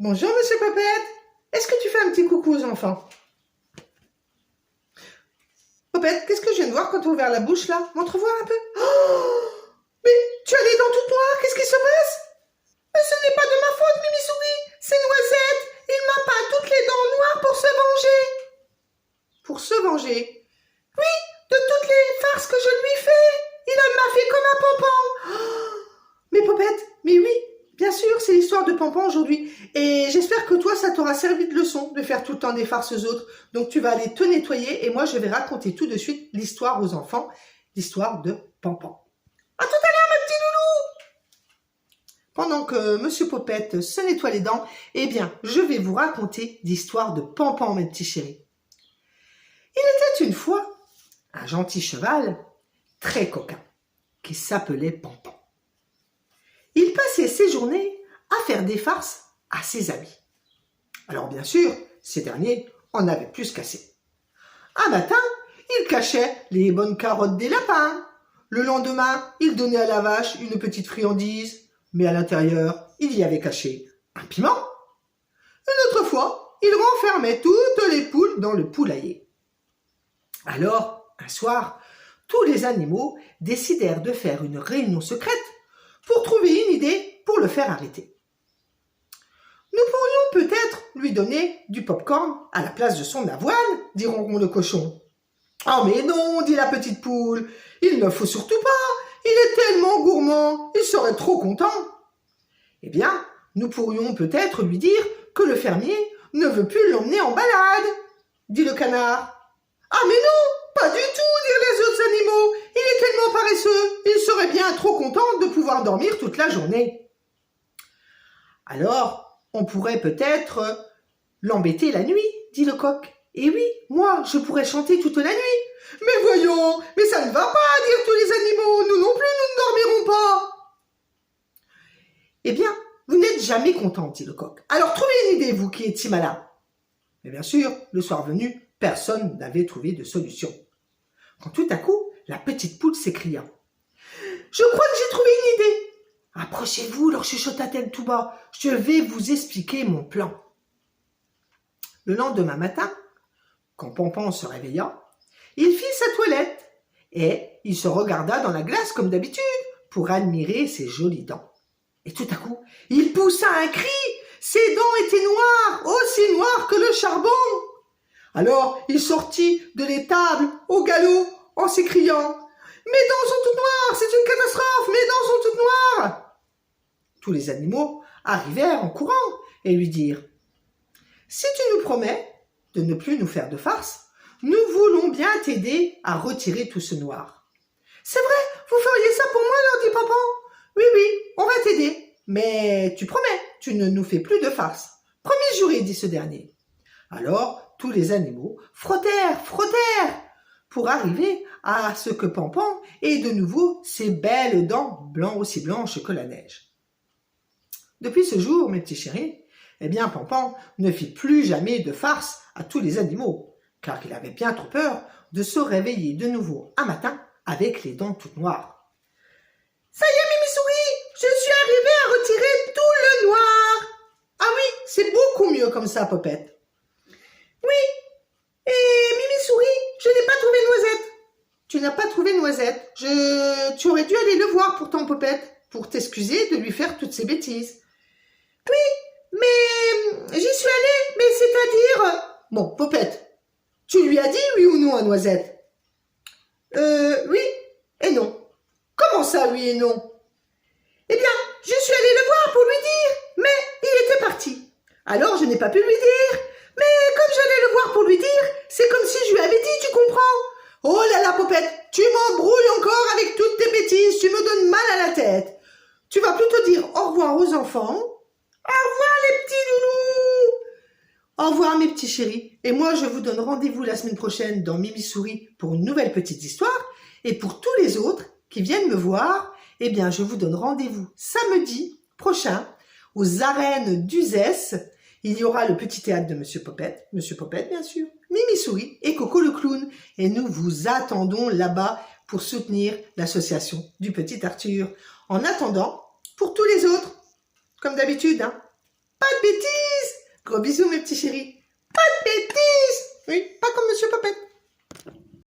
Bonjour, Monsieur Popette. Est-ce que tu fais un petit coucou aux enfants? Popette, qu'est-ce que je viens de voir quand tu as ouvert la bouche, là? Montre-moi un peu. Oh, mais tu as les dents toutes noires, qu'est-ce qui se passe? Mais ce n'est pas de ma faute, Mimi Souris. C'est Noisette. Il m'a peint toutes les dents noires pour se venger. Pour se venger? Oui, de toutes les farces que je lui fais. Il m'a fait comme un pompon. Oh, mais Popette, mais oui, bien sûr, c'est l'histoire de Pompon aujourd'hui. Et j'espère que toi, ça t'aura servi de leçon de faire tout le temps des farces aux autres. Donc tu vas aller te nettoyer et moi, je vais raconter tout de suite l'histoire aux enfants, l'histoire de Pompon. À tout à l'heure, mes petits loulous! Pendant que Monsieur Popette se nettoie les dents, eh bien, je vais vous raconter l'histoire de Pompon, mes petits chéris. Il était une fois un gentil cheval très coquin qui s'appelait Pompon. Il passait ses journées à faire des farces à ses amis. Alors bien sûr, ces derniers en avaient plus qu'assez. Un matin, il cachait les bonnes carottes des lapins. Le lendemain, il donnait à la vache une petite friandise, mais à l'intérieur, il y avait caché un piment. Une autre fois, il renfermait toutes les poules dans le poulailler. Alors, un soir, tous les animaux décidèrent de faire une réunion secrète pour trouver une idée pour le faire arrêter. Nous pourrions peut-être lui donner du pop-corn à la place de son avoine, dit Ronron le cochon. « Oh mais non, dit la petite poule, il ne faut surtout pas, il est tellement gourmand, il serait trop content. » Eh bien, nous pourrions peut-être lui dire que le fermier ne veut plus l'emmener en balade, dit le canard. « Ah mais non, pas du tout, dirent les autres animaux, il est tellement paresseux, il serait bien trop content de pouvoir dormir toute la journée. » Alors, on pourrait peut-être l'embêter la nuit, dit le coq. Et oui, moi, je pourrais chanter toute la nuit. Mais voyons, mais ça ne va pas, dirent tous les animaux, nous non plus, nous ne dormirons pas. Eh bien, vous n'êtes jamais content, dit le coq. Alors trouvez une idée, vous qui êtes si malin. Mais bien sûr, le soir venu, personne n'avait trouvé de solution. Quand tout à coup, la petite poule s'écria. « Je crois que j'ai trouvé une idée. Approchez-vous, leur chuchota-t-elle tout bas. Je vais vous expliquer mon plan. » Le lendemain matin, quand Pompon se réveilla, il fit sa toilette et il se regarda dans la glace comme d'habitude pour admirer ses jolies dents. Et tout à coup, il poussa un cri. Ses dents étaient noires, aussi noires que le charbon. Alors il sortit de l'étable au galop en s'écriant « Mes dents sont toutes noires, c'est une catastrophe, mes dents sont toutes noires !» Tous les animaux arrivèrent en courant et lui dirent « Si tu nous promets de ne plus nous faire de farce, nous voulons bien t'aider à retirer tout ce noir. »« C'est vrai, vous feriez ça pour moi, leur dit Pompon. Oui, oui, on va t'aider, mais tu promets, tu ne nous fais plus de farce. »« Promis juré, dit ce dernier. » Alors, tous les animaux frottèrent pour arriver à ce que Pompon ait de nouveau ses belles dents aussi blanches que la neige. Depuis ce jour, mes petits chéris, eh bien, Pompon ne fit plus jamais de farce à tous les animaux, car il avait bien trop peur de se réveiller de nouveau un matin avec les dents toutes noires. « Ça y est, Mimi Souris, je suis arrivée à retirer tout le noir. »« Ah oui, c'est beaucoup mieux comme ça, Popette. »« Oui, et Mimi Souris, je n'ai pas trouvé Noisette. »« Tu n'as pas trouvé Noisette. Tu aurais dû aller le voir pourtant, Popette, pour t'excuser de lui faire toutes ces bêtises. »« Oui, mais j'y suis allée, mais c'est-à-dire... » « Bon, Popette, tu lui as dit oui ou non à Noisette? »« Oui et non. »« Comment ça, oui et non? »« Eh bien, je suis allée le voir pour lui dire, mais il était parti. Alors, je n'ai pas pu lui dire. Mais comme j'allais le voir pour lui dire, c'est comme si je lui avais dit, tu comprends? Oh là là, Popette, tu m'embrouilles encore avec toutes tes bêtises, tu me donnes mal à la tête. Tu vas plutôt dire au revoir aux enfants. Au revoir les petits loulous. Au revoir mes petits chéris. Et moi, je vous donne rendez-vous la semaine prochaine dans Mimi Souris pour une nouvelle petite histoire. Et pour tous les autres qui viennent me voir, eh bien, je vous donne rendez-vous samedi prochain aux arènes d'Uzès. Il y aura le petit théâtre de Monsieur Popette bien sûr, Mimi Souris et Coco le clown. Et nous vous attendons là-bas pour soutenir l'association du petit Arthur. En attendant, pour tous les autres, comme d'habitude, hein, Pas de bêtises. Gros bisous, mes petits chéris. Pas de bêtises. Oui, pas comme Monsieur Papette.